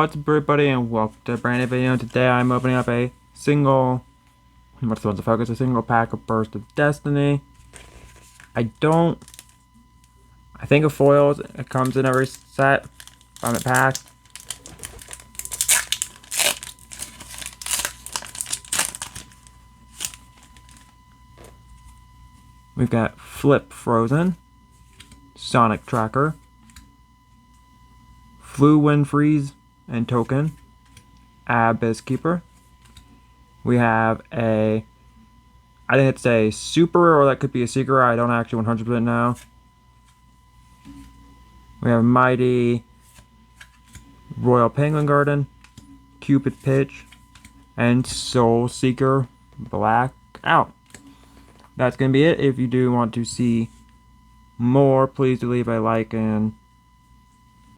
What's up everybody and welcome to a brand new video. Today I'm opening up a single, what's the one to focus, a single pack of Burst of Destiny. I think of foils, it comes in every set, from the pack. We've got Flip Frozen, Sonic Tracker, Flu Wind Freeze and Token, Abyss Keeper. We have I think it's a super, or that could be a secret, I don't actually 100% know. We have Mighty Royal Penguin Garden, Cupid Pitch, and Soul Seeker Black Out. That's going to be it. If you do want to see more, please do leave a like and